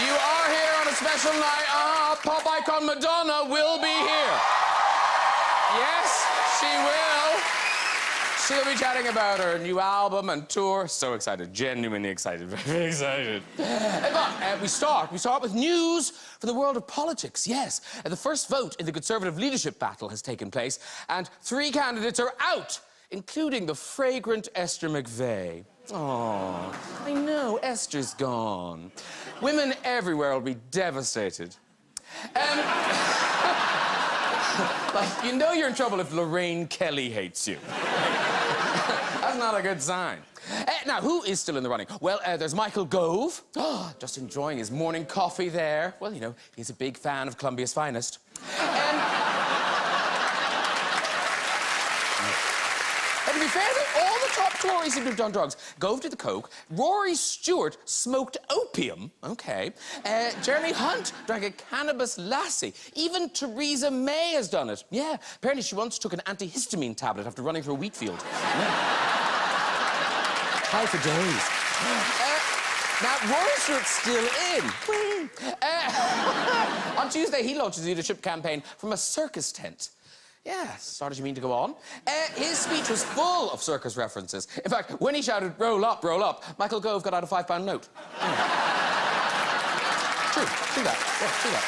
You are here on a special night. Pop icon Madonna will be here. Yes, she will. She'll be chatting about her new album and tour. So excited, genuinely excited, very excited. But we start with news from the world of politics, yes. The first vote in the Conservative leadership battle has taken place, and 3 candidates are out, including the fragrant Esther McVey. Oh, I know, Esther's gone. Women everywhere will be devastated. Like, you know you're in trouble if Lorraine Kelly hates you. That's not a good sign. Now, who is still in the running? Well, there's Michael Gove. Just enjoying his morning coffee there. Well, you know, he's a big fan of Columbia's finest. And to be fair, all the top Tories seem to have done drugs. Gove did the coke. Rory Stewart smoked opium. OK. Jeremy Hunt drank a cannabis lassie. Even Theresa May has done it. Yeah. Apparently, she once took an antihistamine tablet after running through a wheat field. High for days. Now, Rory Stewart's still in. On Tuesday, he launched his leadership campaign from a circus tent. Yeah, sorry, you mean to go on? His speech was full of circus references. In fact, when he shouted, roll up, Michael Gove got out a £5 note. True that. Yeah, true that.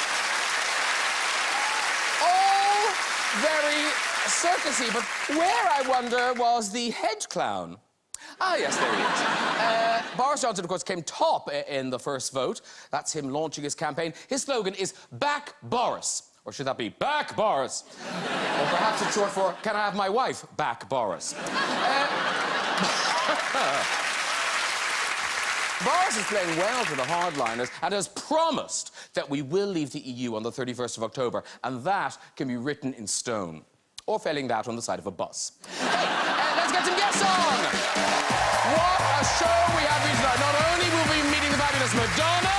All very circusy, but where, I wonder, was the head clown? Ah, yes, there he is. Boris Johnson, of course, came top in the first vote. That's him launching his campaign. His slogan is Back Boris. Or should that be Back Boris? Or perhaps it's short for Can I have my wife back, Boris? Boris is playing well to the hardliners and has promised that we will leave the EU on the 31st of October, and that can be written in stone. Or failing that, on the side of a bus. Hey, let's get some guests on! What a show we have here tonight. Not only will we be meeting the fabulous Madonna,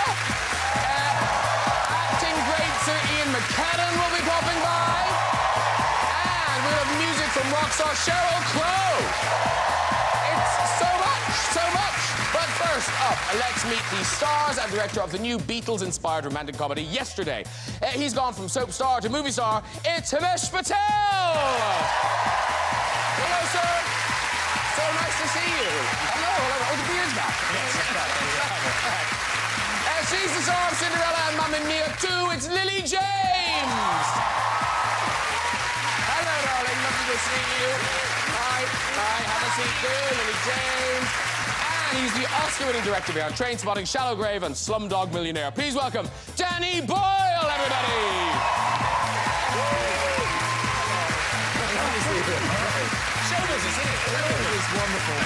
acting great Sir McKellen will be popping by, and we'll have music from rock star Sheryl Crow. It's so much. But first up, let's meet the stars and director of the new Beatles-inspired romantic comedy Yesterday. He's gone from soap star to movie star. It's Himesh Patel. Hello, sir. So nice to see you. Hello. Oh, the beard's back. Yes, it's back. She's the star of Cinderella and Mamma Mia 2. It's Lily James. Hello, darling. Lovely to see you. Hi. Have a seat there, Lily James. And he's the Oscar-winning director behind Trainspotting, Shallow Grave, and Slumdog Millionaire. Please welcome Danny Boyle, everybody. Show business, isn't it? Show business is wonderful.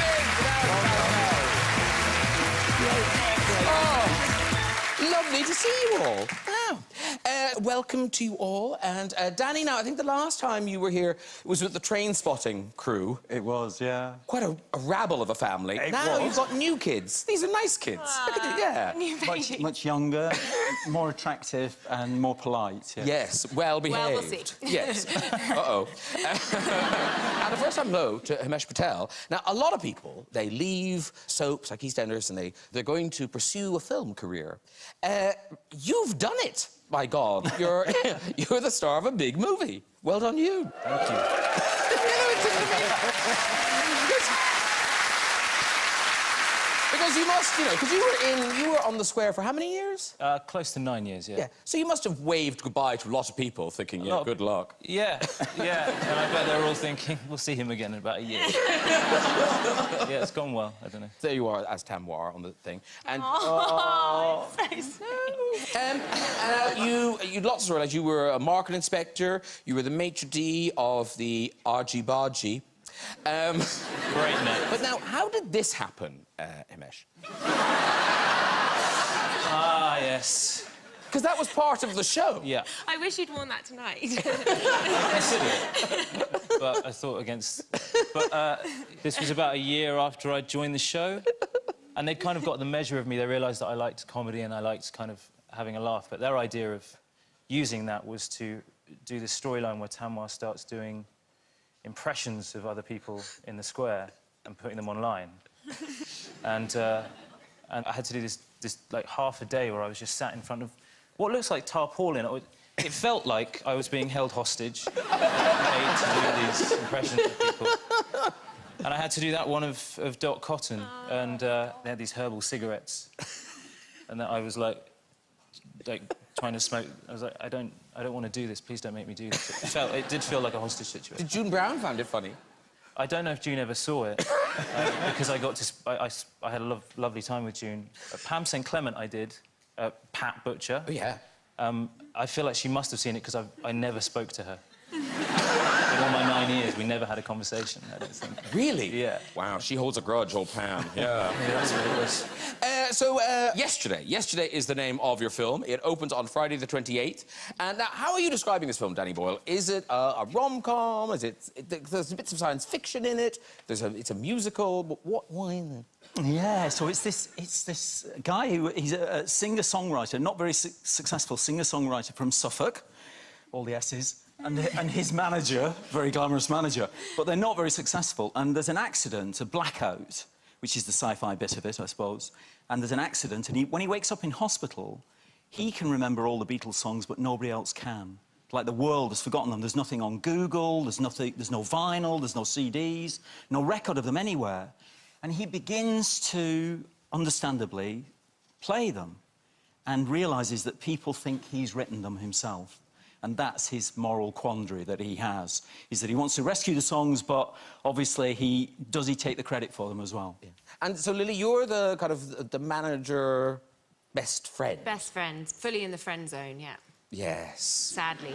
Oh, lovely to see you all. Wow. Welcome to you all. And Danny, now, I think the last time you were here was with the Trainspotting crew. It was, yeah. Quite a rabble of a family. Now you've got new kids. These are nice kids. Look at it, yeah. Much younger, more attractive and more polite. Yeah. Yes, well behaved. Well, we'll see. Yes. Uh-oh. And the first time, hello to Himesh Patel. Now, a lot of people, they leave soaps like EastEnders and they're going to pursue a film career. You've done it, by God. You're the star of a big movie. Well done, you. Thank you. Because you must, because you were on the square for how many years? Close to 9 years, yeah. Yeah. So you must have waved goodbye to a lot of people, thinking, yeah, good luck. Yeah. And I bet they're all thinking, we'll see him again in about a year. Yeah, it's gone well. I don't know. There you are, as Tamwar on the thing. And you lots of realize you were a market inspector. You were the maitre d' of the Argy Bargy. Great name. But now, how did this happen, Himesh? Ah, yes. Because that was part of the show. Yeah. I wish you'd worn that tonight. I considered it, but I thought against... But this was about a year after I joined the show, and they'd kind of got the measure of me. They realised that I liked comedy and I liked kind of having a laugh, but their idea of using that was to do this storyline where Tamwar starts doing impressions of other people in the square and putting them online. And And I had to do this like half a day where I was just sat in front of what looks like tarpaulin. It felt like I was being held hostage, made to do these impressions of people. And I had to do that one of Dot Cotton, and they had these herbal cigarettes, and then I was like trying to smoke. I was like, I don't want to do this. Please don't make me do this. It did feel like a hostage situation. Did June Brown find it funny? I don't know if June ever saw it, because I got to... I had a lovely time with June. Pam St. Clement I did, Pat Butcher. Oh, yeah. I feel like she must have seen it, because I never spoke to her. In all my 9 years, we never had a conversation, I don't think. Really? Yeah. Wow, she holds a grudge, old Pam. Yeah. Yeah, that's what it was. Yesterday is the name of your film. It opens on Friday the 28th. And now, how are you describing this film, Danny Boyle? Is it a rom-com? There's bits of science fiction in it. It's a musical. Why? Yeah, so it's this guy he's a singer-songwriter, not very successful singer-songwriter from Suffolk, all the S's, and his manager, very glamorous manager, but they're not very successful. And there's an accident, a blackout, which is the sci-fi bit of it, I suppose. And there's an accident, and when he wakes up in hospital, he can remember all the Beatles songs, but nobody else can. Like, the world has forgotten them. There's nothing on Google, there's no vinyl, there's no CDs, no record of them anywhere. And he begins to, understandably, play them and realises that people think he's written them himself. And that's his moral quandary that he has, is that he wants to rescue the songs, but obviously does he take the credit for them as well? Yeah. And so, Lily, you're the kind of the manager best friend. Best friend, fully in the friend zone, yeah. Yes. Sadly.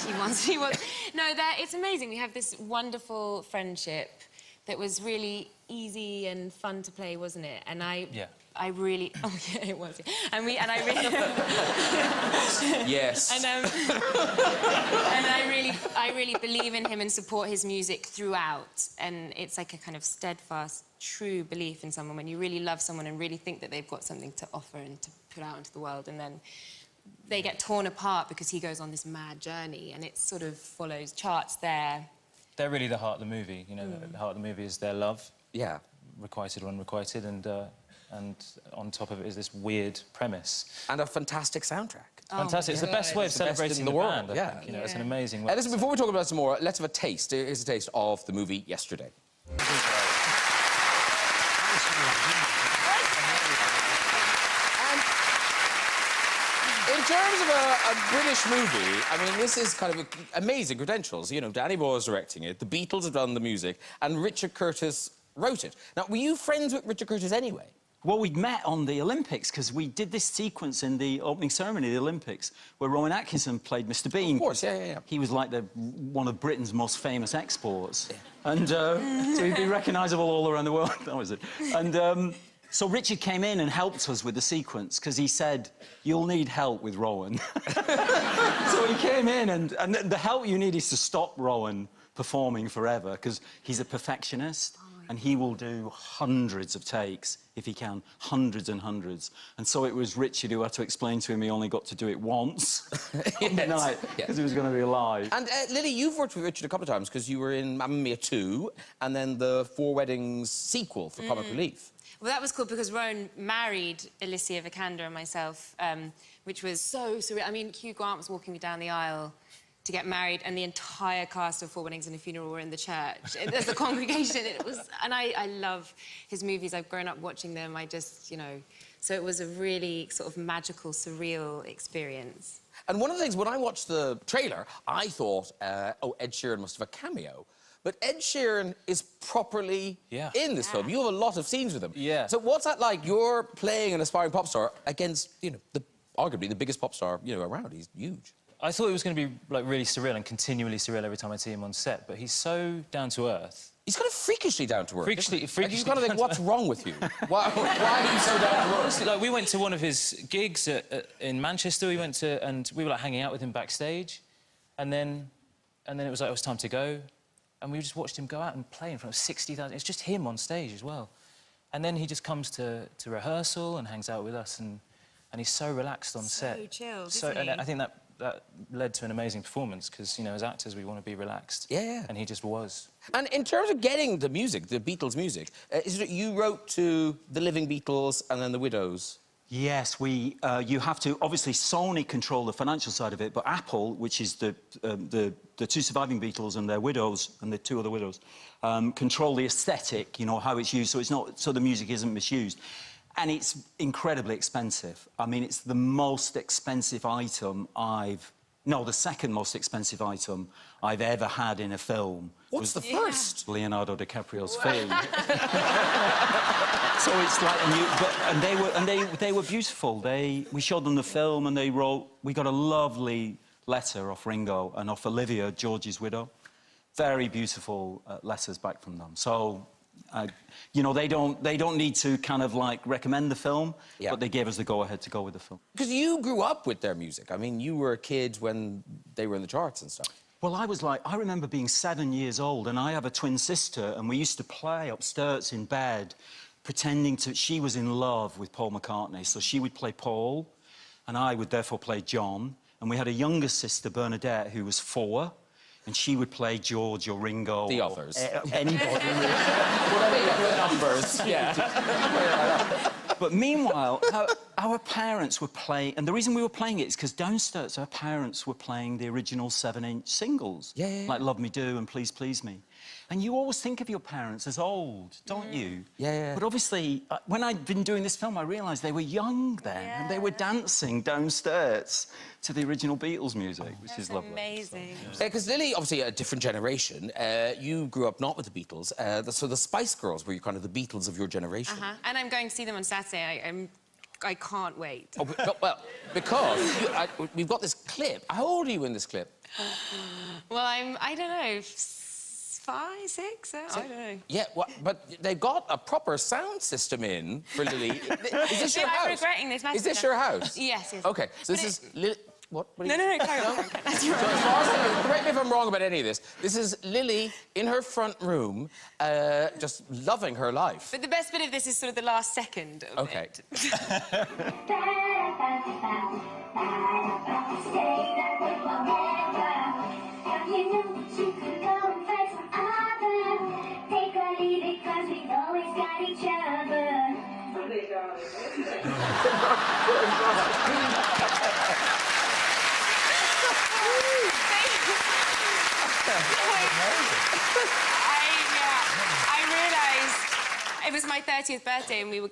she wants... No, it's amazing. We have this wonderful friendship that was really easy and fun to play, wasn't it? And I really... Oh, yeah, it was. And I really... Yes. And I really believe in him and support his music throughout. And it's like a kind of steadfast, true belief in someone when you really love someone and really think that they've got something to offer and to put out into the world, and then they get torn apart because he goes on this mad journey, and it sort of follows charts there. They're really the heart of the movie, you know. The heart of the movie is their love. Yeah. Requited or unrequited, and on top of it is this weird premise. And a fantastic soundtrack. Fantastic. It's the best way of celebrating the world. band, I think. You know, it's an amazing way. Listen, before we talk about it some more, let's have a taste. Here's a taste of the movie Yesterday. In terms of a British movie, I mean, this is kind of amazing credentials. You know, Danny Boyle is directing it, the Beatles have done the music, and Richard Curtis wrote it. Now, were you friends with Richard Curtis anyway? Well, we'd met on the Olympics, because we did this sequence in the opening ceremony of the Olympics where Rowan Atkinson played Mr. Bean. Of course, yeah. He was like one of Britain's most famous exports. Yeah. And so he'd be recognisable all around the world. That was it. And so Richard came in and helped us with the sequence, because he said, you'll need help with Rowan. So he came in, and the help you need is to stop Rowan performing forever, because he's a perfectionist. And he will do hundreds of takes, if he can, hundreds and hundreds. And so it was Richard who had to explain to him he only got to do it once on the night, because he was going to be live. And, Lily, you've worked with Richard a couple of times, because you were in Mamma Mia 2, and then the Four Weddings sequel for Comic Relief. Well, that was cool because Rowan married Alicia Vikander and myself, which was so surreal. I mean, Hugh Grant was walking me down the aisle to get married, and the entire cast of Four Weddings and a Funeral were in the church. There's a congregation. And I love his movies. I've grown up watching them. You know... So it was a really sort of magical, surreal experience. And one of the things, when I watched the trailer, I thought, oh, Ed Sheeran must have a cameo. But Ed Sheeran is properly in this film. You have a lot of scenes with him. Yeah. So what's that like? You're playing an aspiring pop star against, you know, arguably the biggest pop star, you know, around. He's huge. I thought it was going to be, like, really surreal and continually surreal every time I see him on set, but he's so down to earth. He's kind of freakishly down to earth. Freakishly like, you kind of think, what's wrong with you? why are you so down to earth? Honestly, like, we went to one of his gigs in Manchester. We went to, and we were, like, hanging out with him backstage, and then it was like, it was time to go, and we just watched him go out and play in front of 60,000. It's just him on stage as well. And then he just comes to rehearsal and hangs out with us, and he's so relaxed on set. So chilled, isn't he? And I think that led to an amazing performance because, you know, as actors, we want to be relaxed. Yeah. And he just was. And in terms of getting the music, the Beatles music, is it you wrote to the Living Beatles and then the Widows? Yes, you have to... Obviously, Sony control the financial side of it, but Apple, which is the two surviving Beatles and their widows, and the two other widows, control the aesthetic, you know, how it's used, so it's not... so the music isn't misused. And it's incredibly expensive. I mean, it's the most expensive item I've... No, the second most expensive item I've ever had in a film. What's the first? Leonardo DiCaprio's fee. So it's like they were beautiful. We showed them the film and they wrote... We got a lovely letter off Ringo and off Olivia, George's widow. Very beautiful letters back from them. So... you know, they don't need to kind of, like, recommend the film, but they gave us the go-ahead to go with the film. Because you grew up with their music. I mean, you were a kid when they were in the charts and stuff. Well, I remember being 7 years old, and I have a twin sister, and we used to play upstairs in bed, pretending she was in love with Paul McCartney, so she would play Paul, and I would therefore play John, and we had a younger sister, Bernadette, who was 4, and she would play George or Ringo. The others. Anybody. The numbers, yeah. But meanwhile, our parents were playing... And the reason we were playing it is because downstairs our parents were playing the original 7-inch singles. Yeah. Like Love Me Do and Please Please Me. And you always think of your parents as old, don't you? Yeah. But obviously, when I'd been doing this film, I realised they were young then, and they were dancing downstairs to the original Beatles music, which is lovely. Amazing. Because Lily, obviously a different generation. You grew up not with the Beatles. So the Spice Girls were kind of the Beatles of your generation. And I'm going to see them on Saturday. I can't wait. Oh, well, because we've got this clip. How old are you in this clip? Well, I don't know, 5, 6? I don't know. Yeah, but they've got a proper sound system in for Lily. Is this your house? I'm regretting this massively. Is this your house? Yes. OK, so this is Lily... What? No, carry on. That's your So as far as I know, correct me if I'm wrong about any of this, this is Lily in her front room, just loving her life. But the best bit of this is sort of the last second of it. I realised it was my 30th birthday and we were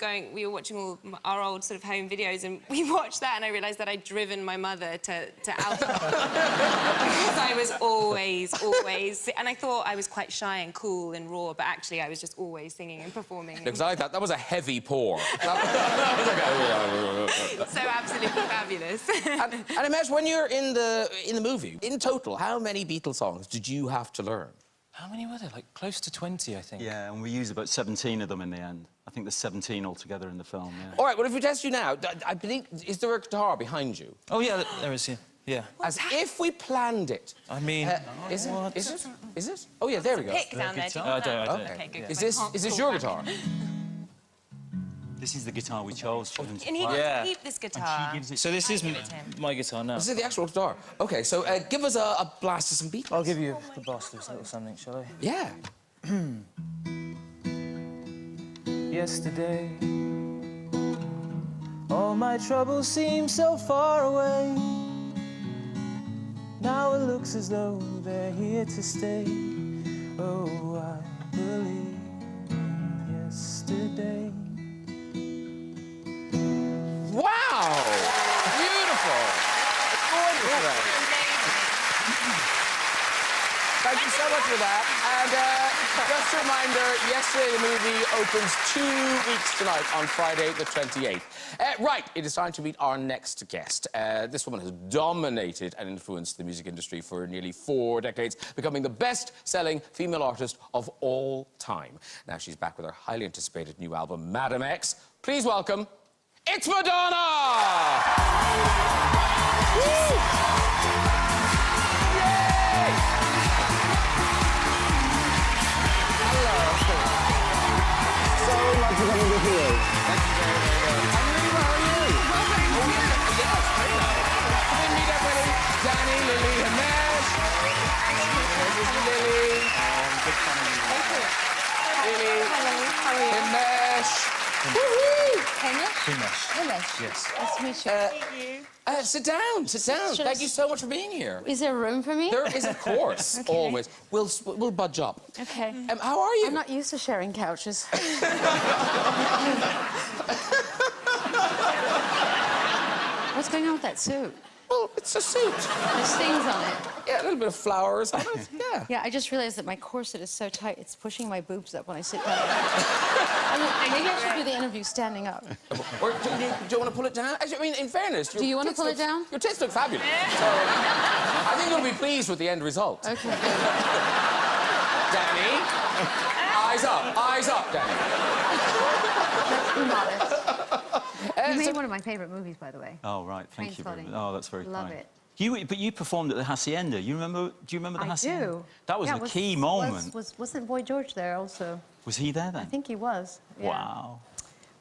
watching all our old sort of home videos and we watched that and I realised that I'd driven my mother to alcohol. Because I was always... And I thought I was quite shy and cool and raw, but actually I was just always singing and performing. Because I thought that was a heavy pour. So absolutely fabulous. And Himesh, when you're in the movie, in total, how many Beatles songs did you have to learn? How many were there? Like, close to 20, I think. Yeah, and we use about 17 of them in the end. I think there's 17 altogether in the film, yeah. All right, well, if we test you now, I believe... Is there a guitar behind you? Oh, yeah, there is, yeah. As if we planned it. I mean... Is it? Is it? Is it? Oh, yeah, there we go. Pick down there. I don't. Okay, good. Is this your guitar? This is the guitar we chose for him to And he play. can keep this guitar. So this is give it to him. my guitar now. This is the actual guitar. OK, so give us a blast of some Beatles. I'll give you the bastards little something, shall I? Yeah. Yesterday, all my troubles seem so far away. Now it looks as though they're here to stay. Oh, I believe in yesterday. Wow! Beautiful. Gorgeous. Thank you so much for that. And just a reminder, yesterday the movie opens 2 weeks tonight on Friday the 28th. Right, it is time to meet our next guest. This woman has dominated and influenced the music industry for nearly 4 decades, becoming the best-selling female artist of all time. Now she's back with her highly anticipated new album, Madam X. Please welcome, it's Madonna! Woo! Yay! So much for coming to see us. Thank you very, very much. How are you? Well, thank you. Yes, very nice. Come in, meet everybody. Himesh? Himesh. Himesh. Yes. Nice to meet you. Sit down, sit down. Should I Thank you so much for being here. Is there room for me? There is, of course, Okay. always. We'll budge up. Okay. How are you? I'm not used to sharing couches. What's going on with that suit? Well, it's a suit. There's things on it. Yeah, a little bit of flowers on it. Yeah. Yeah, I just realized that my corset is so tight, it's pushing my boobs up when I sit down. Maybe I should do the interview standing up. Or do you want to pull it down? Actually, I mean, in fairness... Do you want to pull it down? Your tits look fabulous. So, I think you'll be pleased with the end result. Okay. Danny, eyes up, Danny. Let's be modest. You made so- one of my favorite movies, by the way. Oh, right, thank you. Trainspotting. Oh, that's very Love kind. it. But you performed at the Hacienda. Do you remember the Hacienda? I do. That was Yeah, a key moment. Wasn't Boy George there also? Was he there then? I think he was. Yeah. Wow.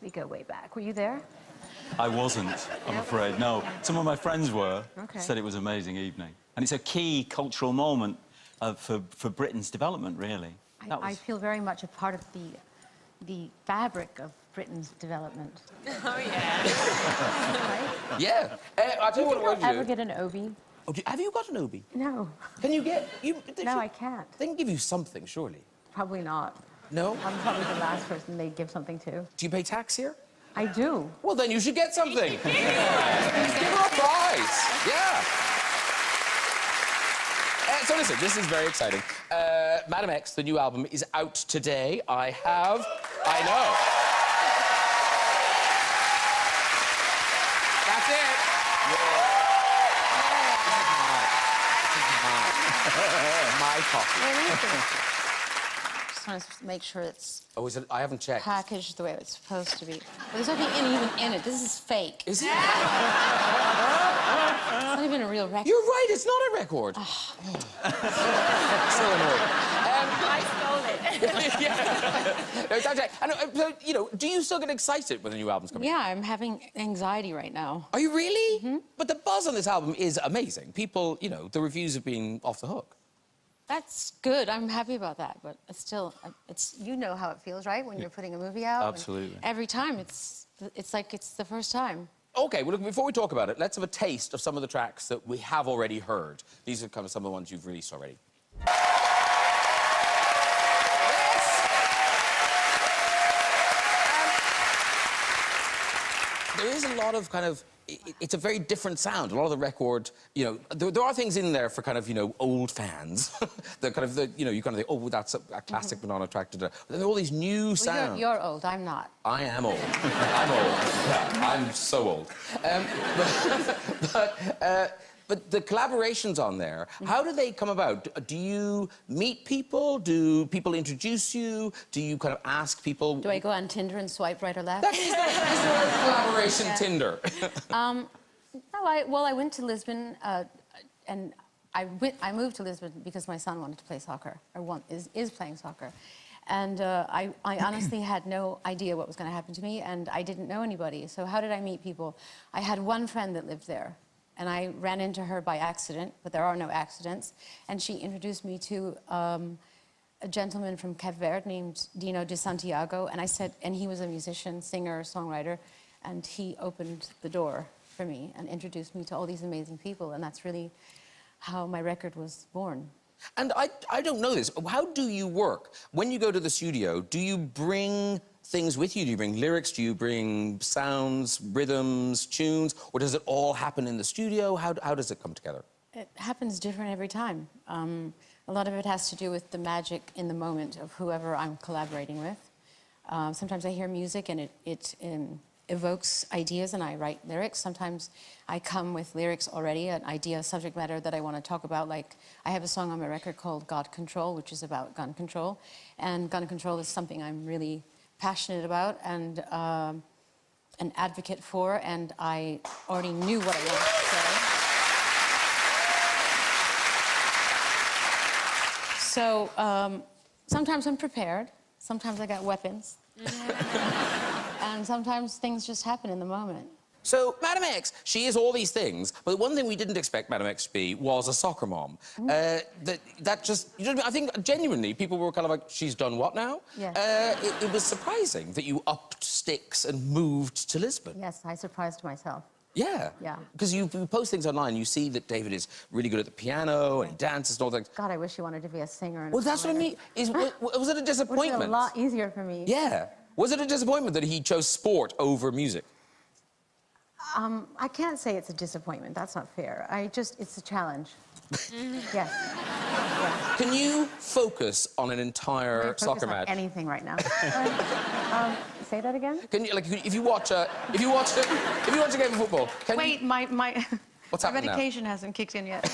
We go way back. Were you there? I wasn't, I'm afraid, no. Some of my friends were. Okay. Said it was an amazing evening. And it's a key cultural moment for Britain's development, really. I feel very much a part of the fabric of Britain's development. Oh, yeah. Right? Yeah. I'll tell you what I'll we'll ever do. get an Obie? Oh, have you got an Obi? No. Can you get... No, I can't. They can give you something, surely. Probably not. No? I'm probably the last person they'd give something to. Do you pay tax here? I do. Well, then you should get something. Give her a prize. Yeah. So listen, this is very exciting. Madam X, the new album, is out today. I know. That's it. My copy. Where is it? Just want to make sure it's Oh, is it? I haven't checked. packaged the way it's supposed to be. Well, there's nothing even in it. This is fake. Is it? It's not even a real record. You're right, it's not a record. So annoying. I stole it. Yeah. No, don't take- and, you know, do you still get excited when the new album's coming? Yeah, I'm having anxiety right now. Are you really? But the buzz on this album is amazing. People, you know, the reviews have been off the hook. That's good. I'm happy about that, but it's still, you know how it feels, right? When you're putting a movie out. and Absolutely. Every time, it's like it's the first time. Okay, well, look, before we talk about it, let's have a taste of some of the tracks that we have already heard. These are kind of some of the ones you've released already. There is a lot of kind of... It's a very different sound. A lot of the record, you know, there are things in there for kind of, you know, old fans. The kind of, you know, you kind of think, oh, that's a classic Madonna track. But then there are all these new sounds. You're old. I'm not. I am old. I'm old. Yeah, I'm so old. But the collaborations on there, how do they come about? Do you meet people? Do people introduce you? Do you kind of ask people? Do I go on Tinder and swipe right or left? That is the collaboration Tinder. No, I went to Lisbon, and I moved to Lisbon because my son wanted to play soccer, or is playing soccer. And I honestly had no idea what was going to happen to me, and I didn't know anybody. So how did I meet people? I had one friend that lived there, and I ran into her by accident, but there are no accidents. And she introduced me to a gentleman from Cape Verde named Dino de Santiago, and he was a musician, singer, songwriter, and he opened the door for me and introduced me to all these amazing people, and that's really how my record was born. And I don't know this. How do you work? When you go to the studio, do you bring things with you? Do you bring lyrics? Do you bring sounds, rhythms, tunes? Or does it all happen in the studio? How does it come together? It happens different every time. A lot of it has to do with the magic in the moment of whoever I'm collaborating with. Sometimes I hear music and it evokes ideas and I write lyrics. Sometimes I come with lyrics already, an idea, subject matter that I want to talk about. Like, I have a song on my record called God Control, which is about gun control. And gun control is something I'm really passionate about and an advocate for, and I already knew what I wanted to say. So sometimes I'm prepared, sometimes I got weapons. And sometimes things just happen in the moment. So, Madam X, she is all these things, but one thing we didn't expect Madam X to be was a soccer mom. That just, you know what I mean? I think, genuinely, people were kind of like, she's done what now? Yes. It was surprising that you upped sticks and moved to Lisbon. Yes, I surprised myself. Yeah. Yeah. Because you post things online, you see that David is really good at the piano and he dances and all things. God, I wish he wanted to be a singer. And Well, that's what I mean. Was it a disappointment? It was a lot easier for me. Yeah. Was it a disappointment that he chose sport over music? I can't say it's a disappointment. That's not fair. It's a challenge. Yes. Yeah. Can you focus on an entire Focus soccer on match? anything right now. Say that again? Can you, like, if you watch a game of football, can Wait, you... my What's my happening now? medication hasn't kicked in yet.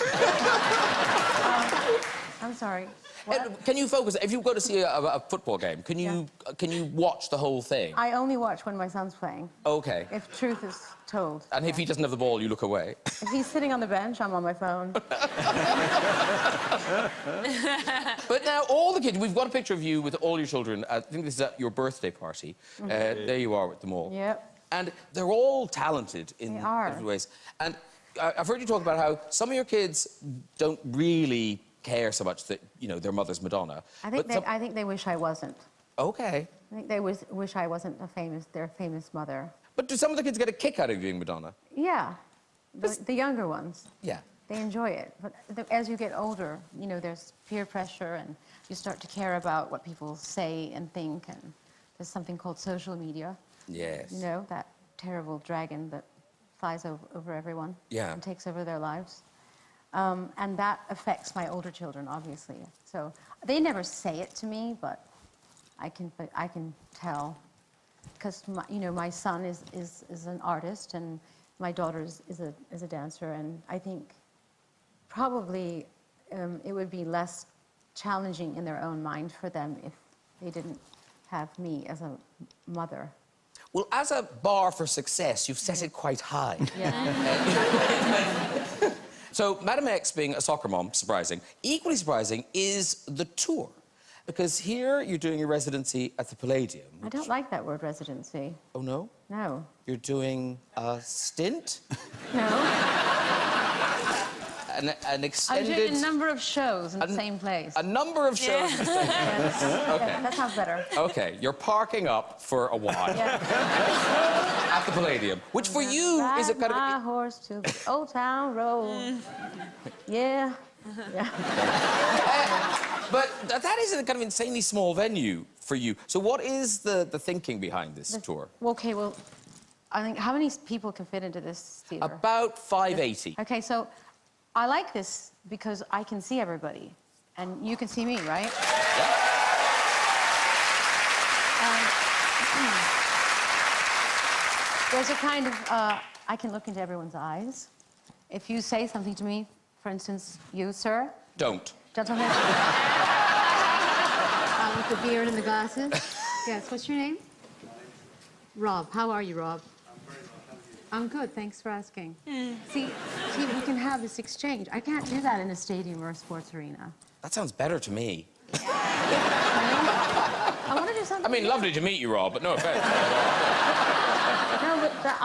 I'm sorry. Can you focus? If you go to see a football game, can you watch the whole thing? I only watch when my son's playing. Okay. If truth is told. And if he doesn't have the ball, you look away. If he's sitting on the bench, I'm on my phone. But now, all the kids, we've got a picture of you with all your children. I think this is at your birthday party. There you are with them all. Yep. And they're all talented in They are. different ways. And I've heard you talk about how some of your kids don't really care so much that, you know, their mother's Madonna. I think they wish I wasn't. Okay. I think they wish I wasn't their famous mother. But do some of the kids get a kick out of being Madonna? Yeah. The younger ones. Yeah. They enjoy it. But as you get older, you know, there's peer pressure and you start to care about what people say and think. And there's something called social media. Yes. You know, that terrible dragon that flies over everyone. Yeah. And takes over their lives. And that affects my older children, obviously. So they never say it to me, but I can tell. Because, you know, my son is an artist and my daughter is a dancer. And I think probably it would be less challenging in their own mind for them if they didn't have me as a mother. Well, as a bar for success, you've set it quite high. Yeah. So, Madam X being a soccer mom, surprising. Equally surprising is the tour. Because here you're doing your residency at the Palladium. I don't like that word, residency. Oh, no? No. You're doing a stint? No. An extended... I'm doing a number of shows in the same place. A number of shows in the same place. Yes. Okay. That sounds better. Okay, you're parking up for a while Yeah. at the Palladium, which for you is a kind Ride my of... horse to the Old Town Road. Yeah. Yeah. But that is a kind of insanely small venue for you. So what is the thinking behind this tour? Okay, well, I think how many people can fit into this theater? About 580. Okay, so I like this because I can see everybody, and you can see me, right? There's a kind of, I can look into everyone's eyes. If you say something to me, for instance, you, sir, Don't. gentlemen, with the beard and the glasses. Yes, what's your name? Rob. How are you, Rob? I'm good, thanks for asking. See, we can have this exchange. I can't do that in a stadium or a sports arena. That sounds better to me. I want to do something. I mean, lovely to meet you, Rob, but no offense. No, but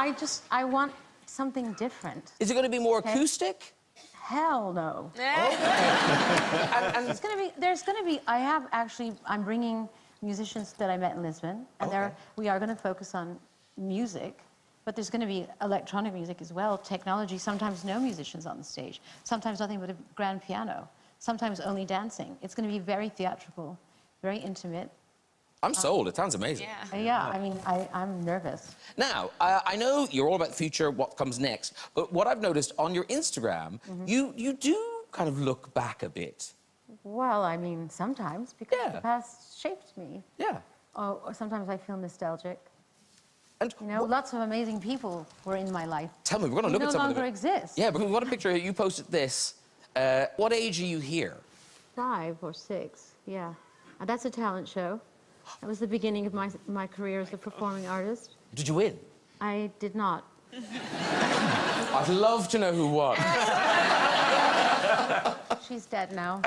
I want something different. Is it going to be more acoustic? Hell no. There's gonna be, I'm bringing musicians that I met in Lisbon, and we are gonna focus on music. But there's going to be electronic music as well, technology, sometimes no musicians on the stage, sometimes nothing but a grand piano, sometimes only dancing. It's going to be very theatrical, very intimate. I'm sold. It sounds amazing. Yeah, I mean, I'm nervous. Now, I know you're all about the future, what comes next, but what I've noticed on your Instagram, you do kind of look back a bit. Well, I mean, sometimes, because the past shaped me. Yeah. Or sometimes I feel nostalgic. And you know, lots of amazing people were in my life. Tell me, we're going to look at some of them. No longer exist. Yeah, but we've got a picture here. You posted this. What age are you here? 5 or 6, yeah. That's a talent show. That was the beginning of my career as a performing artist. Did you win? I did not. I'd love to know who won. She's dead now.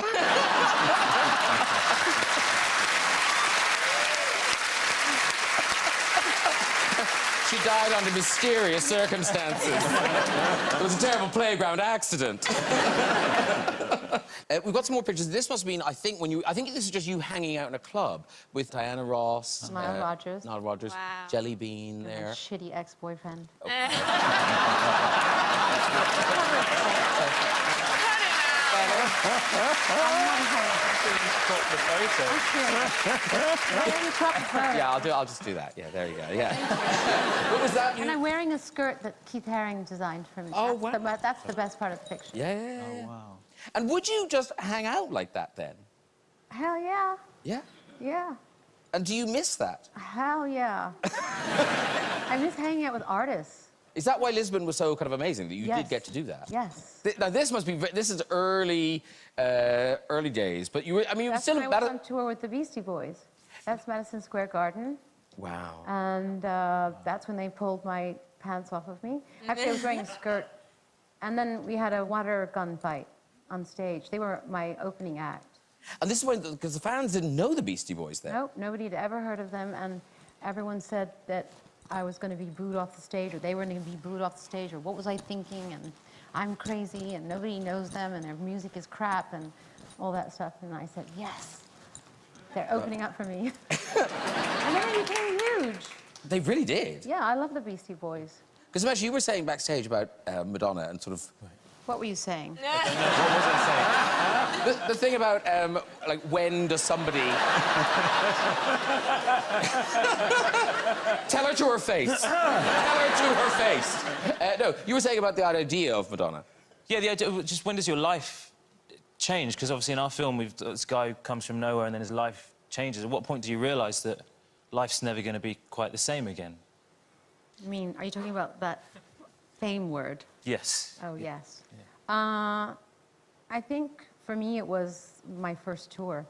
She died under mysterious circumstances. It was a terrible playground accident. We've got some more pictures. This must have been, I think, I think this is just you hanging out in a club with Diana Ross. Nile Rodgers. Nile Rodgers. Wow. Jelly Bean there. A shitty ex-boyfriend. Yeah, I'll just do that. Yeah, there you go. Yeah. What was that? And I'm wearing a skirt that Keith Haring designed for me. Oh, That's the best part of the picture. Yeah. Oh, wow. And would you just hang out like that then? Hell yeah. Yeah. Yeah. And do you miss that? Hell yeah. I miss hanging out with artists. Is that why Lisbon was so kind of amazing, that you Yes. did get to do that? Yes. Now, this must be... This is early days, but you were... I mean, you were That's still... when I was on tour with the Beastie Boys. That's Madison Square Garden. Wow. And that's when they pulled my pants off of me. Actually, I was wearing a skirt. And then we had a water gun fight on stage. They were my opening act. And this is when... Because the fans didn't know the Beastie Boys then. Nope, nobody had ever heard of them, and everyone said that I was going to be booed off the stage, or they were going to be booed off the stage, or what was I thinking, and I'm crazy, and nobody knows them, and their music is crap, and all that stuff. And I said, yes, they're opening up for me. And then it became huge. They really did. Yeah, I love the Beastie Boys. Because, Himesh, you were saying backstage about Madonna and sort of... What were you saying? The thing about, like, when does somebody... Tell her to her face. Tell her to her face. No, you were saying about the idea of Madonna. Yeah, the idea, just when does your life change? Because obviously in our film, we've this guy who comes from nowhere and then his life changes. At what point do you realise that life's never going to be quite the same again? I mean, are you talking about that fame word? Yes. Oh, yes. Yeah. I think for me it was my first tour.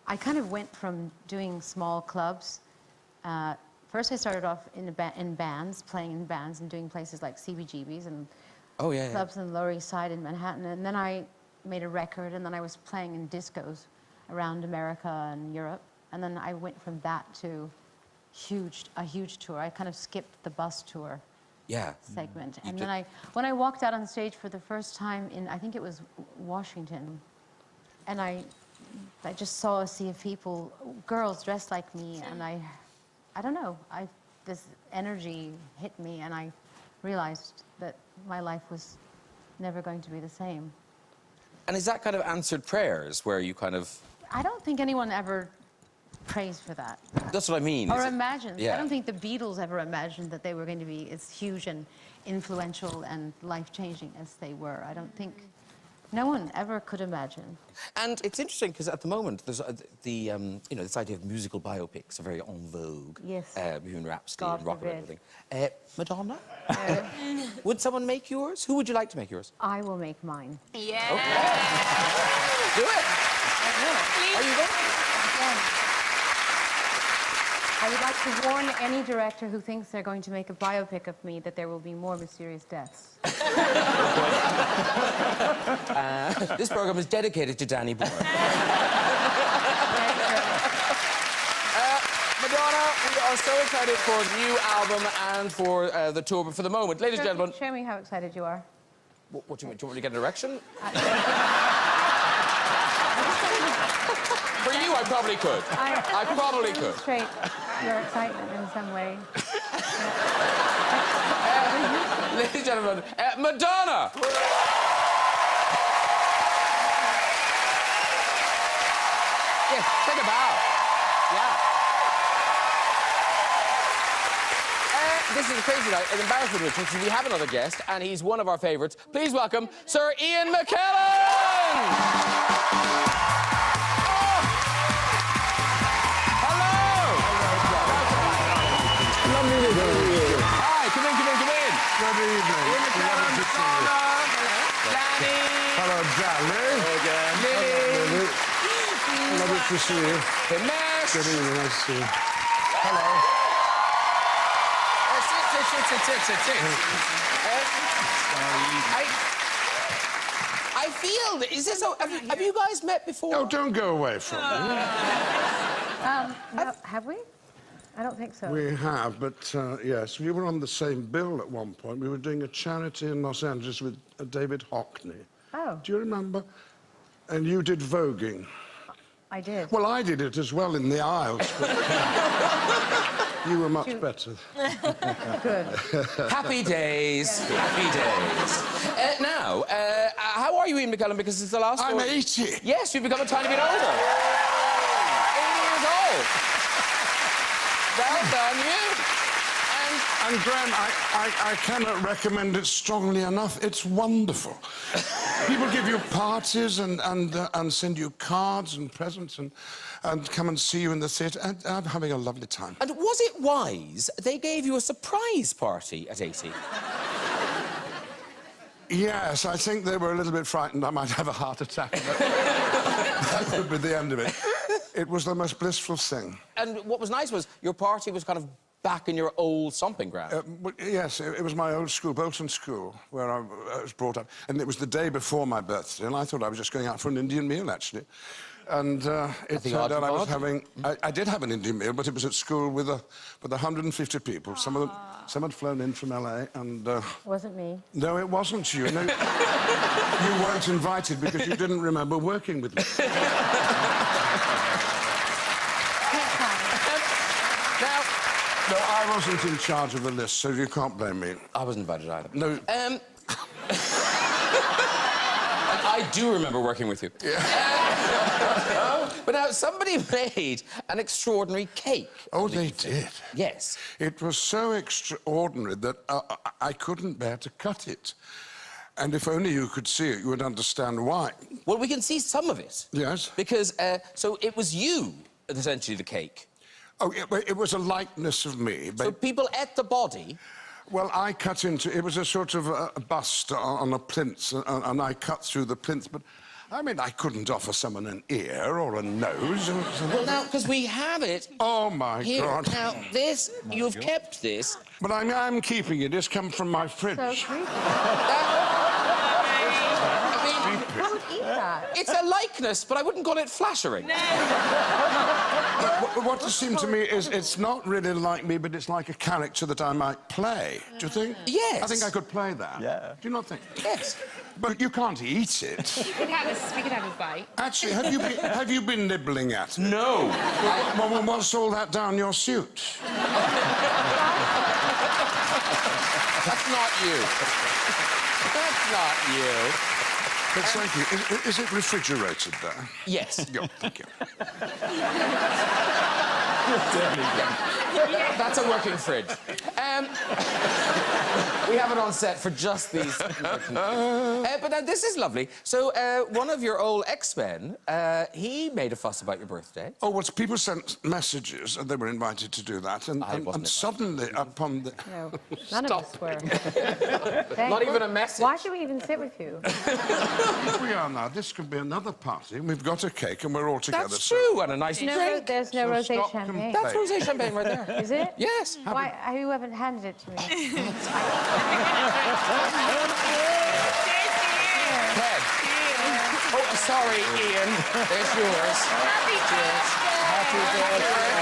I kind of went from doing small clubs. First I started off in bands, playing in bands and doing places like CBGB's and clubs in the Lower East Side in Manhattan. And then I made a record, and then I was playing in discos around America and Europe. And then I went from that to a huge tour. I kind of skipped the bus tour. Yeah. Segment. And then when I walked out on stage for the first time in, I think it was Washington, and I just saw a sea of people, girls dressed like me, and I don't know, this energy hit me, and I realized that my life was never going to be the same. And is that kind of answered prayers, where you kind of... I don't think anyone ever prays for that. That's what I mean. Or imagined. Yeah. I don't think the Beatles ever imagined that they were going to be as huge and influential and life-changing as they were. I don't think... No one ever could imagine. And it's interesting, because at the moment, there's you know, this idea of musical biopics are very en vogue. Yes. Bohemian Rhapsody God and rock and forbid. everything. Madonna? Would someone make yours? Who would you like to make yours? I will make mine. Yeah. Do it! Are you going? I would like to warn any director who thinks they're going to make a biopic of me that there will be more mysterious deaths. This program is dedicated to Danny Boyle. Madonna, we are so excited for the new album and for the tour, but for the moment, ladies and gentlemen... Show me how excited you are. What do you mean? Do you want me to get an erection? For you, I probably could. I probably could. Demonstrate your excitement in some way. Ladies and gentlemen, Madonna! Yeah, take a bow. Yeah. This is a crazy night, an embarrassment which we have another guest, and he's one of our favourites. Please welcome Sir Ian McKellen! Hi, come in. Good evening. Ian McKellen, Madonna, Danny. Hello, Danny. Again. Lily. Lovely to see you. Himesh. Good evening, nice to see you. Hello. I feel that... Is this... Have you guys met before? Oh, don't go away from me. No, have we? I don't think so. We have, but yes, we were on the same bill at one point. We were doing a charity in Los Angeles with David Hockney. Oh. Do you remember? And you did voguing. I did. Well, I did it as well in the aisles, but you were much better. Good. Happy days. Happy days. Now, how are you, Ian McKellen? Because it's the last I'm one. 80. Yes, you've become a tiny bit older. 80 years old. Well done, you. And Graham, I cannot recommend it strongly enough. It's wonderful. People give you parties and send you cards and presents and come and see you in the theatre. And I'm having a lovely time. And was it wise they gave you a surprise party at 80? Yes, I think they were a little bit frightened I might have a heart attack. That could be the end of it. It was the most blissful thing. And what was nice was your party was kind of back in your old stomping ground. Yes, it was my old school, Bolton School, where I was brought up. And it was the day before my birthday, and I thought I was just going out for an Indian meal, actually. And it turned out I was having... I did have an Indian meal, but it was at school with 150 people. Some had flown in from LA, and... Wasn't me. No, it wasn't you. No, you weren't invited because you didn't remember working with me. Now... No, I wasn't in charge of the list, so you can't blame me. I wasn't invited either. No. I do remember working with you. Yeah. But now, somebody made an extraordinary cake. Oh, they did? Yes. It was so extraordinary that I couldn't bear to cut it. And if only you could see it, you would understand why. Well, we can see some of it. Yes? Because, so it was you, essentially, the cake. Oh, it was a likeness of me. So people ate the body? Well, I cut into... It was a sort of a bust on a plinth, and I cut through the plinth, but... I mean, I couldn't offer someone an ear or a nose or something. Well, now, because we have it... Oh, my here. God. Now, this... You've kept this... But I'm keeping it. It's come from my fridge. So creepy. I would eat that. It's a likeness, but I wouldn't call it flattering. What it seemed to me is it's not really like me, but it's like a character that I might play. Do you think? Yes. I think I could play that. Yeah. Do you not think? Yes. But you can't eat it. We could have a bite. Actually, have you been nibbling at it? No. Well, what's all that down your suit? That's not you. That's not you. But thank you. Is it refrigerated there? Yes. Yeah, thank you. That's a working fridge. We have it on set for just these. But now this is lovely. So one of your old ex-men, he made a fuss about your birthday. Oh, well, people sent messages, and they were invited to do that, and suddenly, upon the... No, none of us were. Not even a message. Why should we even sit with you? Here we are now. This could be another party. We've got a cake, and we're all together. That's so- true, and a nice drink. There's no So rosé stop champagne. That's rosé champagne right there. Is it? Yes. Why? You haven't handed it to me. Ted. Oh, sorry, Ian. There's yours. Happy birthday!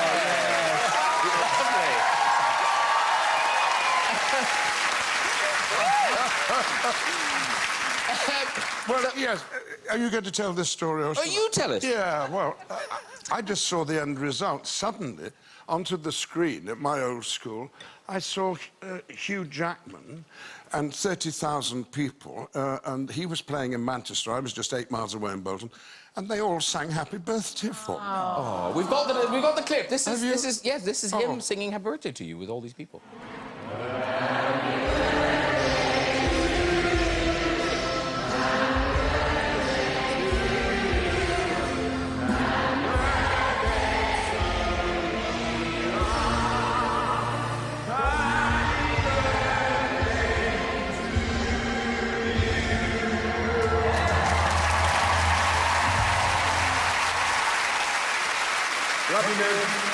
Well, yes. Are you going to tell this story or Oh, you tell us. Yeah, well, I just saw the end result. Suddenly, onto the screen at my old school, I saw Hugh Jackman and 30,000 people, and he was playing in Manchester. I was just 8 miles away in Bolton, and they all sang Happy Birthday for me. Oh, we've got the clip. This is him singing Happy Birthday to you with all these people.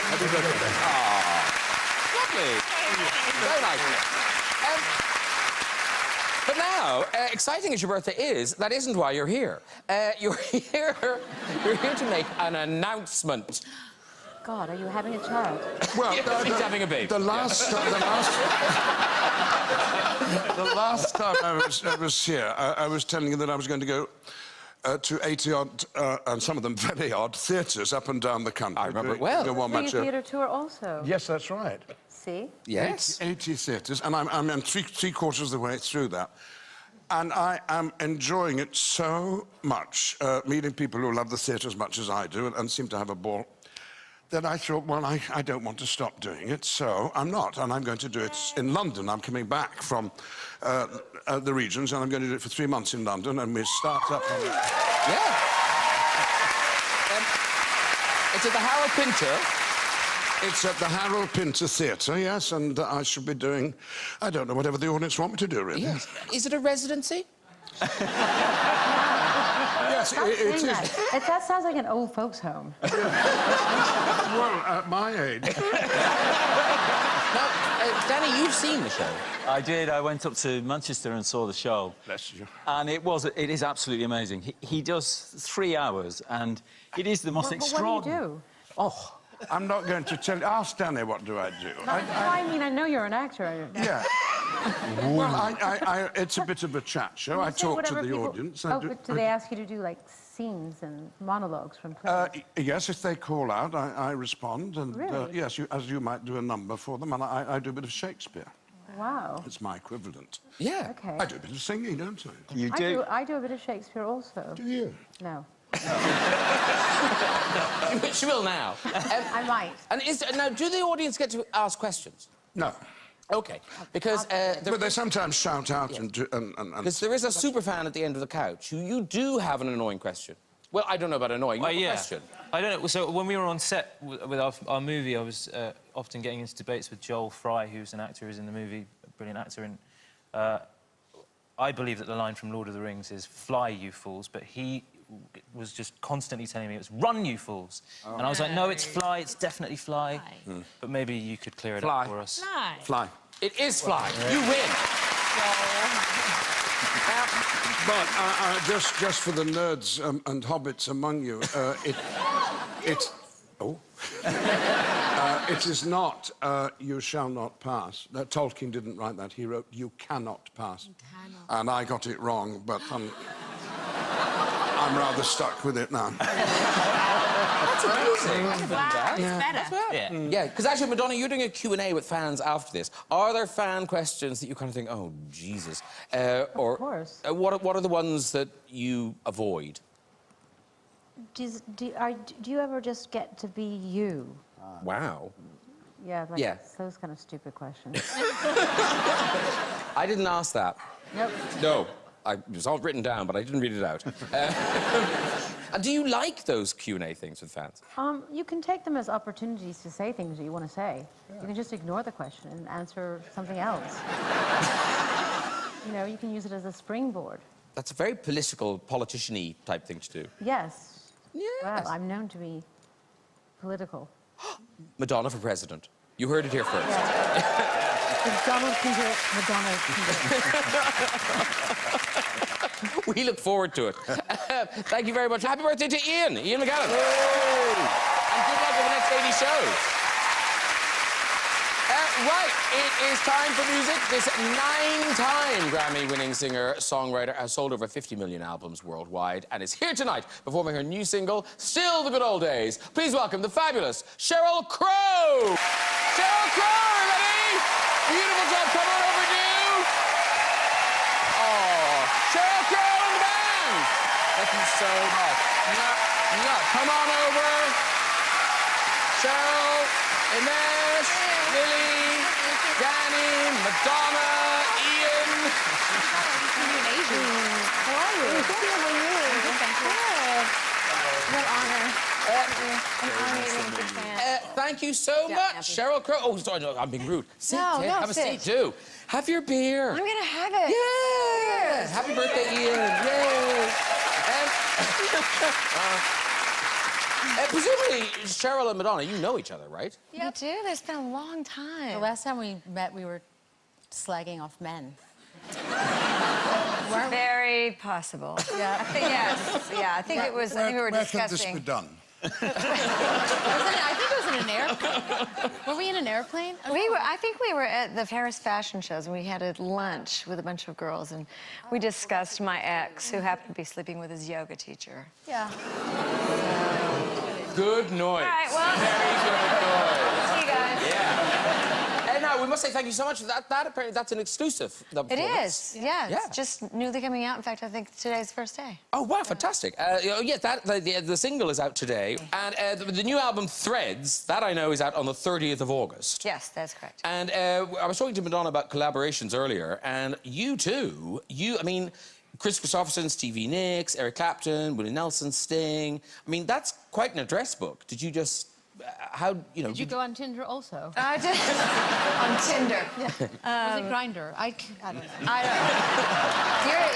Happy birthday. Lovely. Very nice. But now, exciting as your birthday is, that isn't why you're here. You're here to make an announcement. God, are you having a child? Well, He's having a baby. The last time I was here, I was telling you that I was going to go to 80-odd, and some of them very odd, theatres up and down the country. I remember it well. You know, one match, Theatre tour also. yes, that's right. See? Yes. 80 theatres, and I'm three-quarters of the way through that. And I am enjoying it so much, meeting people who love the theatre as much as I do and seem to have a ball, that I thought, well, I don't want to stop doing it, so I'm not, and I'm going to do it in London. I'm coming back from the regions, and I'm going to do it for 3 months in London, and we start up on... Yeah. It's at the Harold Pinter. It's at the Harold Pinter Theatre, yes, and I should be doing, I don't know, whatever the audience want me to do, really. Yes. Is it a residency? Yes, it is. That sounds like an old folks' home. Well, at my age... Now, Danny, you've seen the show. I did. I went up to Manchester and saw the show. Bless you. And it is absolutely amazing. He does 3 hours, and it is the most extraordinary... What do you do? Oh, I'm not going to tell you. Ask Danny what do I do. I mean, I know you're an actor. Yeah. Well, it's a bit of a chat show. I talk to the audience. But do they ask you to do, like, scenes and monologues from plays? Yes, if they call out, I respond. And Really? yes, as you might do a number for them, and I do a bit of Shakespeare. Wow. It's my equivalent. Yeah. Okay. I do a bit of singing, don't I? you do? I do a bit of Shakespeare also. Do you? No. She will now. I might. And now, do the audience get to ask questions? No. OK, because... But they sometimes shout out and... Because there is a superfan at the end of the couch who you do have an annoying question. Well, I don't know about annoying, you have a question. I don't know. So when we were on set with our movie, I was often getting into debates with Joel Fry, who's an actor who's in the movie, a brilliant actor, and I believe that the line from Lord of the Rings is "Fly, you fools," but he was just constantly telling me it was "Run, you fools," and I was like, "No, it's fly. It's definitely fly." But maybe you could clear it up for us. Fly. Fly. It is fly. You win. But just for the nerds and hobbits among you, it is not you shall not pass. Tolkien didn't write that. He wrote you cannot pass. And I got it wrong, but I'm rather stuck with it now. That's amazing. Wow, it's better. Yeah, because actually, Madonna, you're doing a Q&A with fans after this. Are there fan questions that you kind of think, oh, Jesus? Of course. What are the ones that you avoid? Do you ever just get to be you? Wow. Yeah, like Yeah. those kind of stupid questions. I didn't ask that. Nope. No. It was all written down, but I didn't read it out. And do you like those Q&A things with fans? You can take them as opportunities to say things that you want to say. Yeah. You can just ignore the question and answer something else. You know, you can use it as a springboard. That's a very politician-y type thing to do. Yes. Yes. Well, I'm known to be political. Madonna for president. You heard it here first. Yeah. Donald Peter, Madonna Peter. We look forward to it. Thank you very much. Happy birthday to Ian McKellen. And good luck with the next 80 shows. Right, it is time for music. This 9-time Grammy-winning singer-songwriter has sold over 50 million albums worldwide and is here tonight performing her new single, Still the Good Old Days. Please welcome the fabulous Sheryl Crow. Sheryl Crow, everybody! Beautiful job. Come on over, dude. Oh, Sheryl Crow and the band. Thank you so much. Come on over. Sheryl, Himesh, Lily, Danny, Madonna, Ian. How are you? What honor. Thank you so much, Sheryl Crow. Oh, sorry, no, I'm being rude. Sit, have a seat, too. Have your beer. I'm gonna have it. Yes. Happy birthday, Ian. Yay. Presumably, Sheryl and Madonna, you know each other, right? You do? It's been a long time. The last time we met, we were slagging off men. Very possible. Yeah. Yes. Yeah. I think it was. I think we were Where discussing. could this be done? I think it was in an airplane. Were we in an airplane? I think we were at the Paris fashion shows, and we had a lunch with a bunch of girls, and we discussed my ex, who happened to be sleeping with his yoga teacher. Yeah. Good noise. All right, well... Very good noise. See you guys. Yeah. And now, we must say thank you so much. Apparently, that's an exclusive. It is, yeah. Yeah. It's just newly coming out. In fact, I think today's the first day. Oh, wow, fantastic. Yes, the single is out today. And the new album, Threads, that I know is out on the 30th of August. Yes, that's correct. And I was talking to Madonna about collaborations earlier, and you too, I mean, Chris Christopherson, Stevie Nicks, Eric Clapton, Willie Nelson, Sting. I mean, that's quite an address book. Did you just... how, you know... Did you go on Tinder also? I did. On Tinder. Yeah. Was it Grindr? I don't know. I don't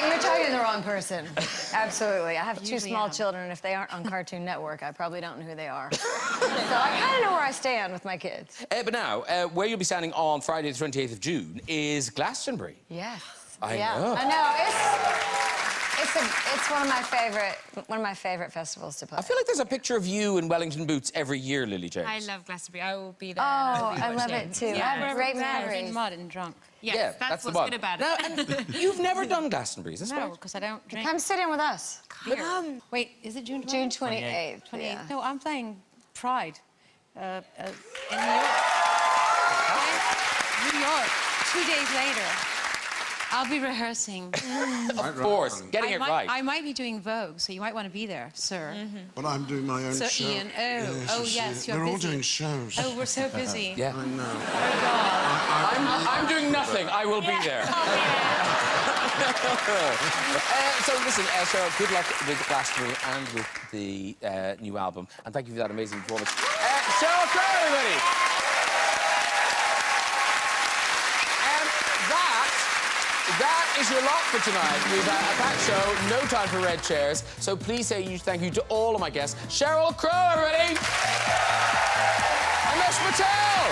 know. You're talking to the wrong person. Absolutely. I have two Usually small am. children, and if they aren't on Cartoon Network, I probably don't know who they are. So I kind of know where I stand with my kids. But now, where you'll be standing on Friday the 28th of June is Glastonbury. Yes. I yeah. know. I know. It's one of my favorite festivals to play. I feel like there's a picture of you in Wellington boots every year, Lily James. I love Glastonbury. I will be there. Oh, I'll be I love watching. it too. Yeah. I have great In memories. mud and drunk. Yes, Yeah, that's the what's one. good about Now, it. and you've never done Glastonbury, is this No, right? because I don't drink. Come sit in with us. Wait, is it June 20th? June 28th. 28th. Yeah. No, I'm playing Pride in New York. New York. 2 days later. I'll be rehearsing. Of course, getting it right. I might be doing Vogue, so you might want to be there, sir. But I'm doing my own So, show. Ian, yes, you're They're all busy. doing shows. Oh, we're so busy. Yeah. I know. Oh, God. I'm doing nothing. I will be there. So listen, Cheryl, good luck with Glastonbury and with the new album, and thank you for that amazing performance. Cheryl Crow, everybody. That is your lot for tonight. We've had a packed show, no time for red chairs, so please say a huge thank you to all of my guests. Cheryl Crow, everybody. Himesh Patel.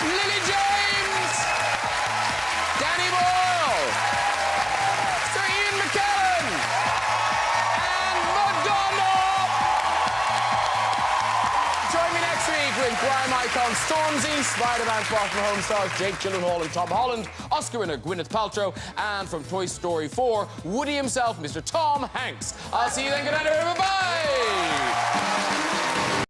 Lily James. Danny Boyle. Sir Ian McKellen. And Madonna. Join me next week with grime icon Stormzy, Spider-Man Far From Home stars Jake Gyllenhaal and Tom Holland, Oscar winner Gwyneth Paltrow, and from Toy Story 4, Woody himself, Mr. Tom Hanks. I'll see you then. Good night, everybody. Bye.